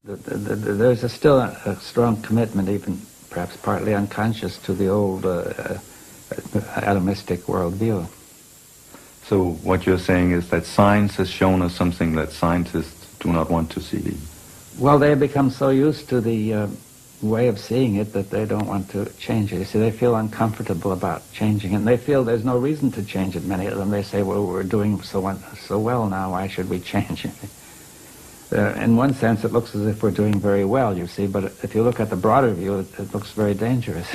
There's still a strong commitment, even perhaps partly unconscious, to the old atomistic worldview. So what you're saying is that science has shown us something that scientists do not want to see. Well, they have become so used to the way of seeing it that they don't want to change it. You see, they feel uncomfortable about changing it, and they feel there's no reason to change it. Many of them, they say, well, we're doing so well now, why should we change it? In one sense, it looks as if we're doing very well, you see, but if you look at the broader view, it looks very dangerous.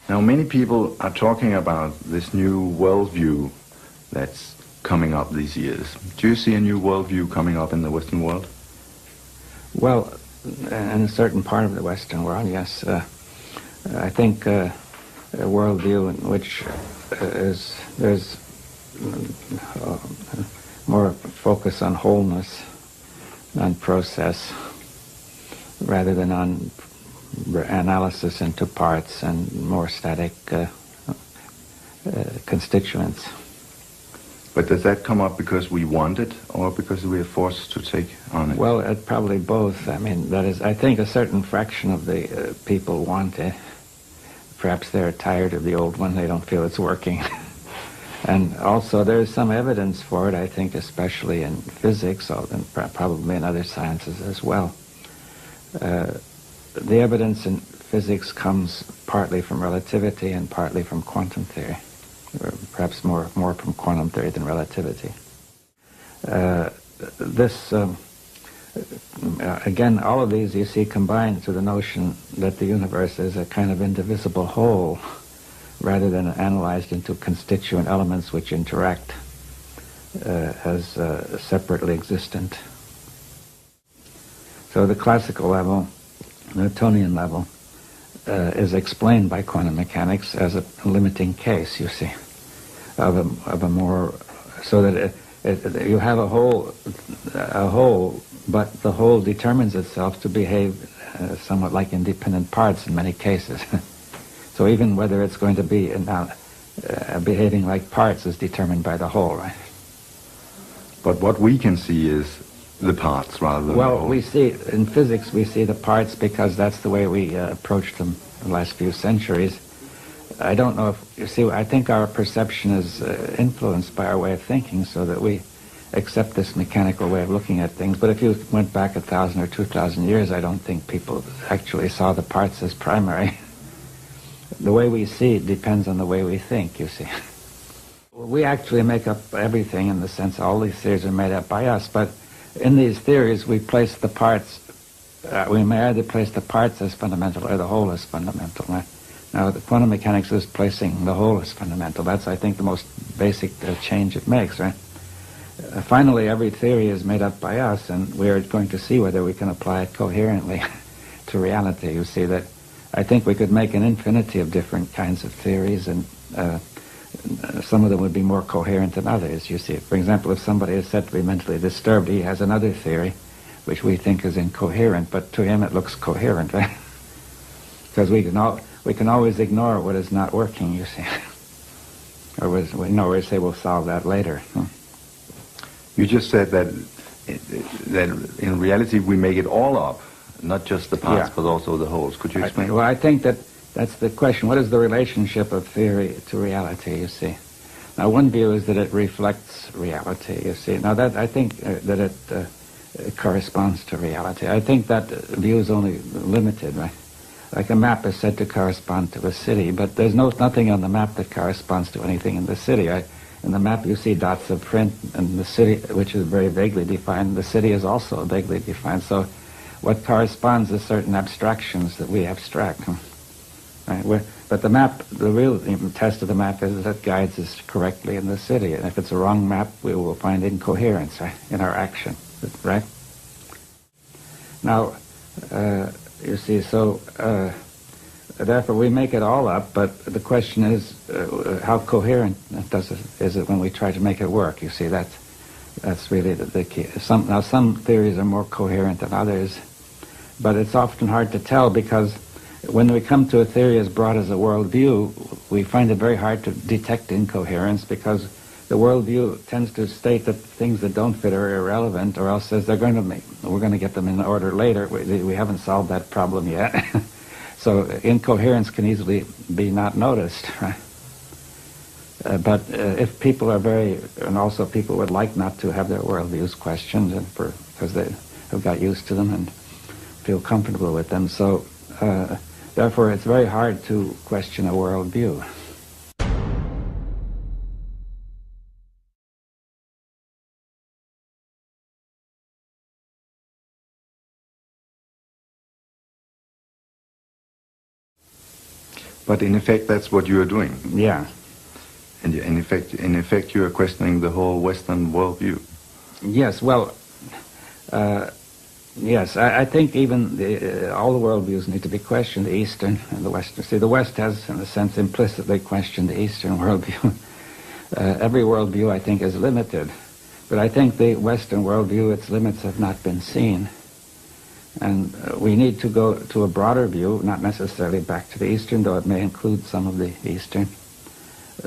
Now, many people are talking about this new worldview that's coming up these years. Do you see a new worldview coming up in the Western world? Well, in a certain part of the Western world, yes. I think a worldview in which there's more focus on wholeness, on process, rather than on analysis into parts and more static constituents. But does that come up because we want it, or because we are forced to take on it? Well, probably both. I mean, that is, I think a certain fraction of the people want it. Perhaps they're tired of the old one, they don't feel it's working. And also there's some evidence for it, I think, especially in physics, and probably in other sciences as well. The evidence in physics comes partly from relativity and partly from quantum theory, or perhaps more from quantum theory than relativity. Again, all of these you see combined to the notion that the universe is a kind of indivisible whole, rather than analyzed into constituent elements which interact as separately existent. So the classical level, Newtonian level, is explained by quantum mechanics as a limiting case, you see, of a more, so that you have a whole, but the whole determines itself to behave somewhat like independent parts in many cases. So even whether it's going to be behaving like parts is determined by the whole, right? But what we can see is the parts rather than the whole. Well, we see, in physics, we see the parts because that's the way we approached them the last few centuries. I don't know if, you see, I think our perception is influenced by our way of thinking, so that we accept this mechanical way of looking at things. But if you went back 1,000 or 2,000 years, I don't think people actually saw the parts as primary. The way we see it depends on the way we think, you see. We actually make up everything in the sense all these theories are made up by us, but in these theories we place the parts, we may either place the parts as fundamental or the whole as fundamental. Right? Now, the quantum mechanics is placing the whole as fundamental. That's, I think, the most basic change it makes, right? Finally, every theory is made up by us, and we are going to see whether we can apply it coherently to reality. You see that I think we could make an infinity of different kinds of theories, and some of them would be more coherent than others, you see. For example, if somebody is said to be mentally disturbed, he has another theory which we think is incoherent, but to him it looks coherent, right? Because we can always ignore what is not working, you see. Or we say we'll solve that later. You just said that in reality we make it all up, not just the parts, but also the wholes. Could you explain? Well, I think that's the question. What is the relationship of theory to reality, you see? Now, one view is that it reflects reality, you see. Now, that I think that it corresponds to reality. I think that view is only limited, right? Like a map is said to correspond to a city, but there's nothing on the map that corresponds to anything in the city. In the map you see dots of print, and the city, which is very vaguely defined, the city is also vaguely defined. So what corresponds is certain abstractions that we abstract. Right? But the map, the real test of the map is that it guides us correctly in the city. And if it's a wrong map, we will find incoherence, right, in our action. Right? Now, you see, so therefore we make it all up, but the question is how coherent is it when we try to make it work? You see, that's really the key. Some theories are more coherent than others, but it's often hard to tell, because when we come to a theory as broad as a worldview, we find it very hard to detect incoherence, because the worldview tends to state that things that don't fit are irrelevant, or else says we're going to get them in order later. We haven't solved that problem yet. So incoherence can easily be not noticed, right? But if people are and also people would like not to have their worldviews questioned, because they have got used to them and feel comfortable with them. So therefore it's very hard to question a worldview. But in effect, that's what you are doing. Yeah. And in effect, you are questioning the whole Western worldview. Yes. Well, yes. I think even all the worldviews need to be questioned. The Eastern and the Western. See, the West has, in a sense, implicitly questioned the Eastern worldview. Every worldview, I think, is limited, but I think the Western worldview, its limits have not been seen. And we need to go to a broader view, not necessarily back to the Eastern, though it may include some of the Eastern.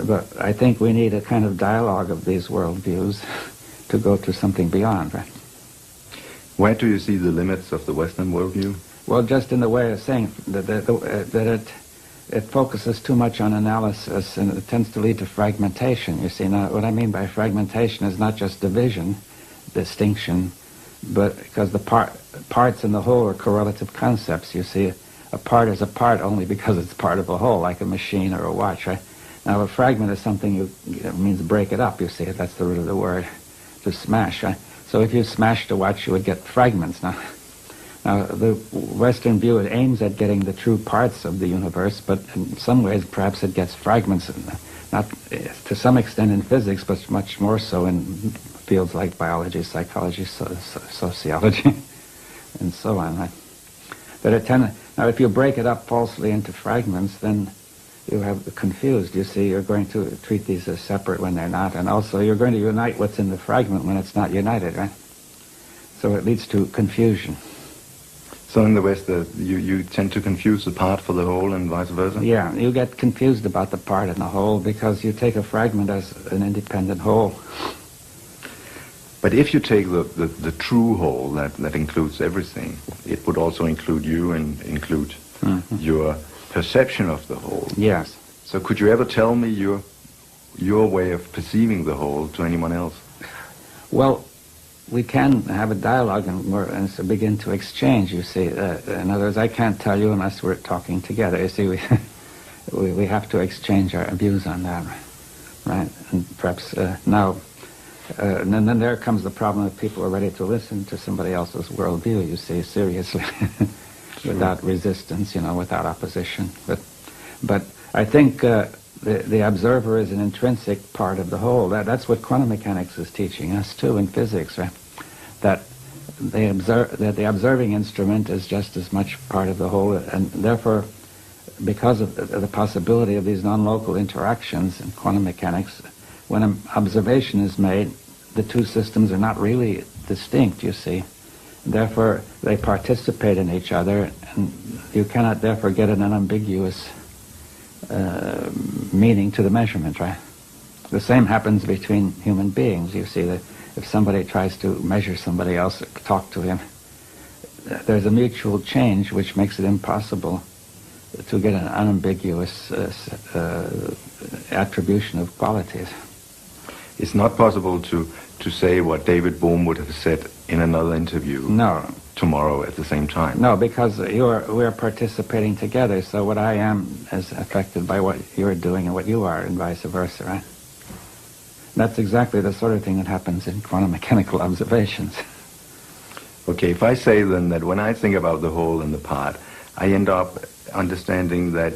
But I think we need a kind of dialogue of these worldviews to go to something beyond, right? Where do you see the limits of the Western worldview? Well, just in the way of saying that it focuses too much on analysis, and it tends to lead to fragmentation. You see, now what I mean by fragmentation is not just division, distinction, but because the parts in the whole are correlative concepts. You see, a part is a part only because it's part of a whole, like a machine or a watch, right? Now, a fragment is something it means break it up, you see. That's the root of the word, to smash, right? So if you smashed a watch, you would get fragments. Now, the Western view, it aims at getting the true parts of the universe, but in some ways, perhaps it gets fragments, not to some extent in physics, but much more so in fields like biology, psychology, sociology, and so on. Right? Now, if you break it up falsely into fragments, then you have confused. You see, you're going to treat these as separate when they're not, and also you're going to unite what's in the fragment when it's not united, right? So it leads to confusion. So in the West, you tend to confuse the part for the whole and vice versa? Yeah, you get confused about the part and the whole because you take a fragment as an independent whole. But if you take the true whole that includes everything, it would also include you and include your perception of the whole. Yes. So could you ever tell me your way of perceiving the whole to anyone else? Well, we can have a dialogue and so begin to exchange, you see. In other words, I can't tell you unless we're talking together. You see, we have to exchange our views on that, right? And perhaps now... and then there comes the problem that people are ready to listen to somebody else's worldview, you see, seriously, without resistance, without opposition. But I think the observer is an intrinsic part of the whole. That's what quantum mechanics is teaching us too in physics, right? That the observing instrument is just as much part of the whole, and therefore, because of the possibility of these non-local interactions in quantum mechanics, when an observation is made, the two systems are not really distinct, you see. Therefore, they participate in each other, and you cannot therefore get an unambiguous meaning to the measurement, right? The same happens between human beings. You see that if somebody tries to measure somebody else, talk to him, there's a mutual change which makes it impossible to get an unambiguous attribution of qualities. It's not possible to say what David Bohm would have said in another interview. No. Tomorrow at the same time. No, because we're participating together, so what I am is affected by what you're doing and what you are, and vice versa, right? That's exactly the sort of thing that happens in quantum mechanical observations. Okay, if I say then that when I think about the whole and the part, I end up understanding that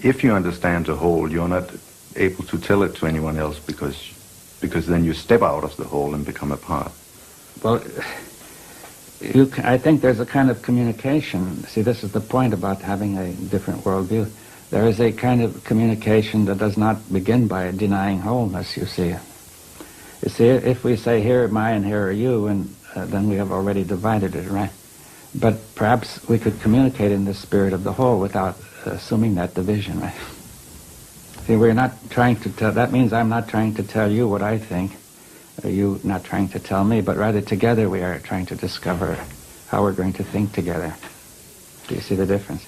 if you understand the whole, you're not able to tell it to anyone else because then you step out of the whole and become a part. Well, I think there's a kind of communication. See, this is the point about having a different worldview. There is a kind of communication that does not begin by denying wholeness, you see. You see, if we say, here am I and here are you, and then we have already divided it, right? But perhaps we could communicate in the spirit of the whole without assuming that division, right? See, we're not trying to tell, that means I'm not trying to tell you what I think, or you not trying to tell me, but rather together we are trying to discover how we're going to think together. Do you see the difference?